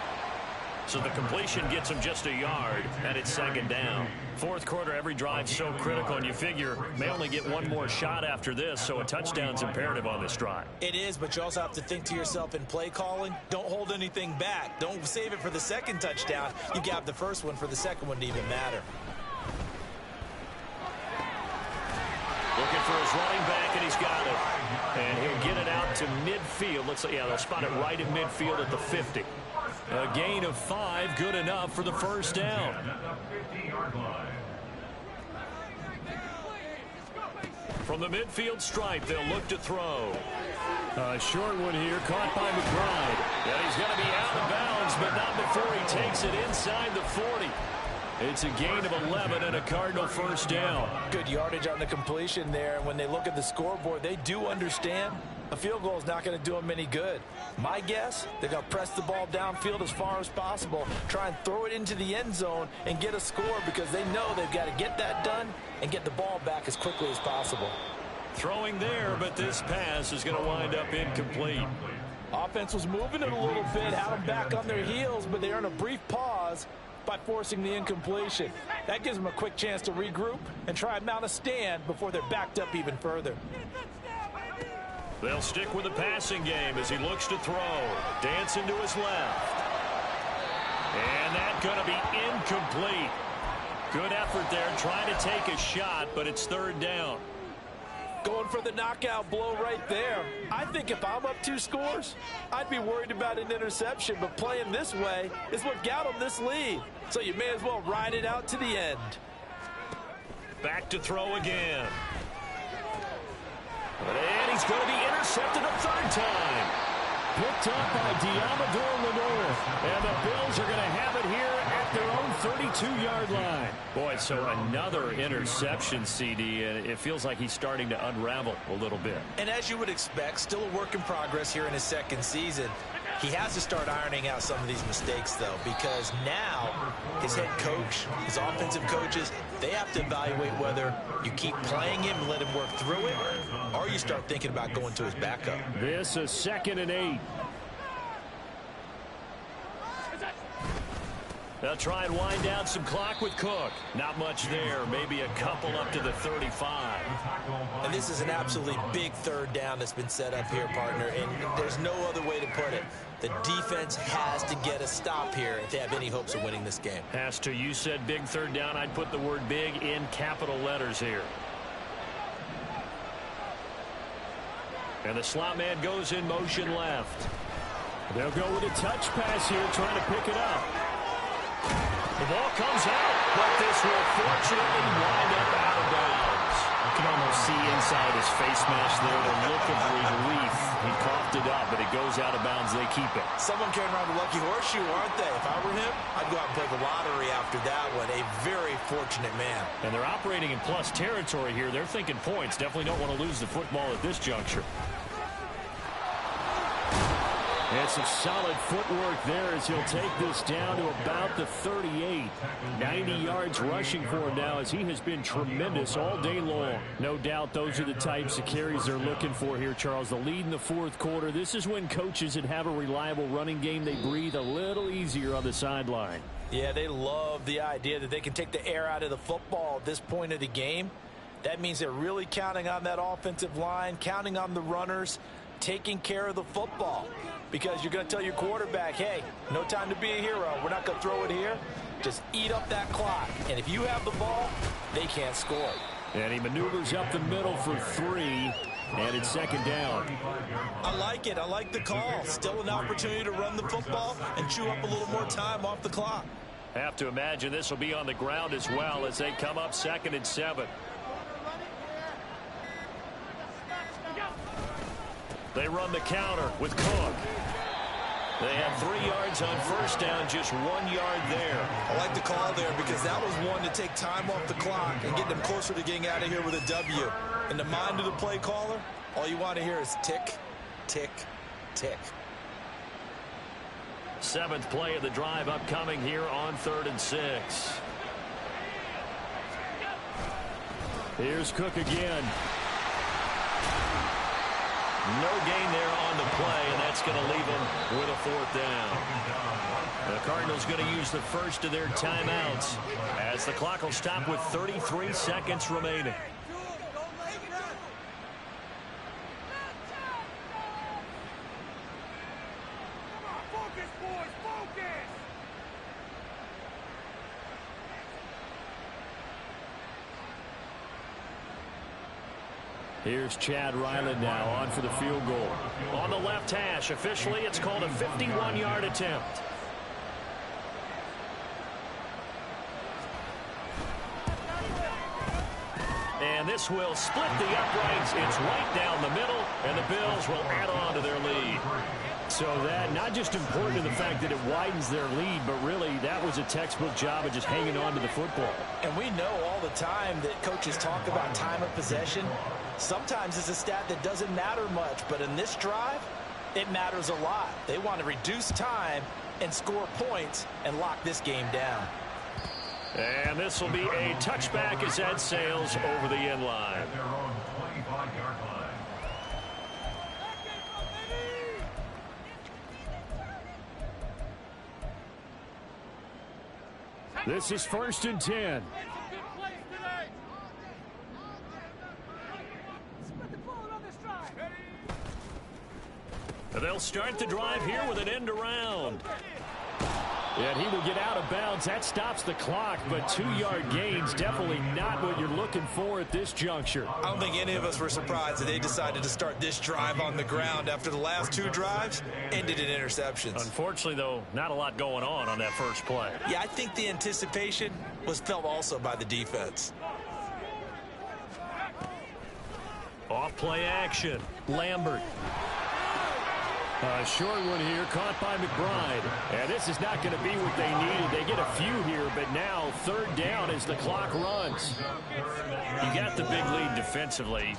So the completion gets him just a yard, and it's 2nd down. 4th quarter, every drive so critical, and you figure may only get one more shot after this, so a touchdown's imperative on this drive. It is, but you also have to think to yourself in play calling, don't hold anything back. Don't save it for the 2nd touchdown. You grab the first one for the 2nd one to even matter. Looking for his running back, and he's got it. And he'll get it out to midfield. Looks like, yeah, they'll spot it right in midfield at the 50. A gain of 5, good enough for the 1st down. From the midfield stripe, they'll look to throw. A short one here, caught by McBride. And he's going to be out of bounds, but not before he takes it inside the 40. It's a gain of 11 and a Cardinal 1st down. Good yardage on the completion there. And when they look at the scoreboard, they do understand a field goal is not going to do them any good. My guess, they're going to press the ball downfield as far as possible, try and throw it into the end zone and get a score because they know they've got to get that done and get the ball back as quickly as possible. Throwing there, but this pass is going to wind up incomplete. Offense was moving it a little bit, had them back on their heels, but they earn a brief pause by forcing the incompletion. That gives them a quick chance to regroup and try and mount a stand before they're backed up even further. They'll stick with the passing game as he looks to throw. Dancing to his left. And that's going to be incomplete. Good effort there trying to take a shot, but it's 3rd down. Going for the knockout blow right there. I think if I'm up 2 scores, I'd be worried about an interception, but playing this way is what got them this lead. So you may as well ride it out to the end. Back to throw again. And he's going to be intercepted a 3rd time. Picked up by Diamador Lenore. And the Bills are going to have it here at their own 32-yard line. Boy, so another interception, CD, and it feels like he's starting to unravel a little bit. And as you would expect, still a work in progress here in his 2nd season. He has to start ironing out some of these mistakes, though, because now his head coach, his offensive coaches, they have to evaluate whether you keep playing him and let him work through it, or you start thinking about going to his backup. This is 2nd and 8. They'll try and wind down some clock with Cook. Not much there. Maybe a couple up to the 35. And this is an absolutely big 3rd down that's been set up here, partner. And there's no other way to put it. The defense has to get a stop here if they have any hopes of winning this game. Has to. You said big 3rd down. I'd put the word big in capital letters here. And the slot man goes in motion left. They'll go with a touch pass here, trying to pick it up. The ball comes out, but this will fortunately wind up out of bounds. You can almost see inside his face mask there the look of relief. He coughed it up, but it goes out of bounds. They keep it. Someone carrying around the lucky horseshoe, aren't they? If I were him, I'd go out and play the lottery after that one. A very fortunate man. And they're operating in plus territory here. They're thinking points. Definitely don't want to lose the football at this juncture. And some solid footwork there as he'll take this down to about the 38. 90 yards rushing for him now as he has been tremendous all day long. No doubt those are the types of carries they're looking for here, Charles. The lead in the fourth quarter. This is when coaches that have a reliable running game, they breathe a little easier on the sideline. Yeah, they love the idea that they can take the air out of the football at this point of the game. That means they're really counting on that offensive line, counting on the runners, taking care of the football. Because you're going to tell your quarterback, hey, no time to be a hero. We're not going to throw it here. Just eat up that clock. And if you have the ball, they can't score. And he maneuvers up the middle for 3, and it's second down. I like it. I like the call. Still an opportunity to run the football and chew up a little more time off the clock. Have to imagine this will be on the ground as well as they come up 2nd and 7. They run the counter with Cook. They have 3 yards on first down, just 1 yard there. I like the call there because that was one to take time off the clock and get them closer to getting out of here with a W. In the mind of the play caller, all you want to hear is tick, tick, tick. 7th play of the drive upcoming here on 3rd and 6. Here's Cook again. No gain there on the play, and that's going to leave them with a 4th down. The Cardinals going to use the first of their timeouts as the clock will stop with 33 seconds remaining. Focus, boys, focus! Here's Chad Ryland now on for the field goal. On the left hash, officially it's called a 51-yard attempt. And this will split the uprights. It's right down the middle, and the Bills will add on to their lead. So that not just important to the fact that it widens their lead, but really that was a textbook job of just hanging on to the football. And we know all the time that coaches talk about time of possession. Sometimes it's a stat that doesn't matter much, but in this drive, it matters a lot. They want to reduce time and score points and lock this game down. And this will be a touchback as that sails over the end line. At their own 25-yard line. This is 1st and 10. They'll start the drive here with an end around. And he will get out of bounds. That stops the clock, but 2-yard gains, definitely not what you're looking for at this juncture. I don't think any of us were surprised that they decided to start this drive on the ground after the last 2 drives ended in interceptions. Unfortunately, though, not a lot going on that first play. Yeah, I think the anticipation was felt also by the defense. Off play action. Lambert. A short one here, caught by McBride. And this is not going to be what they needed. They get a few here, but now 3rd down as the clock runs. You got the big lead defensively.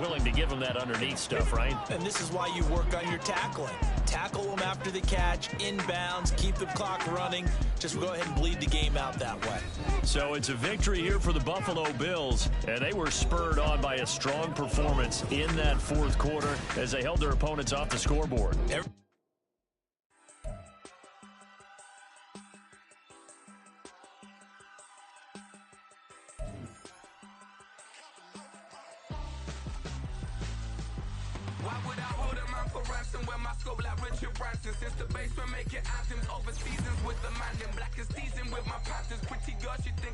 Willing to give them that underneath stuff, right? And this is why you work on your tackling. Tackle them after the catch, inbounds, keep the clock running. Just go ahead and bleed the game out that way. So it's a victory here for the Buffalo Bills, and they were spurred on by a strong performance in that 4th quarter as they held their opponents off the scoreboard. Why would I hold a man for ransom when my scope like Richard Branson? Since the basement making anthems over seasons with the man in black and season with my panthers. Pretty girl, she think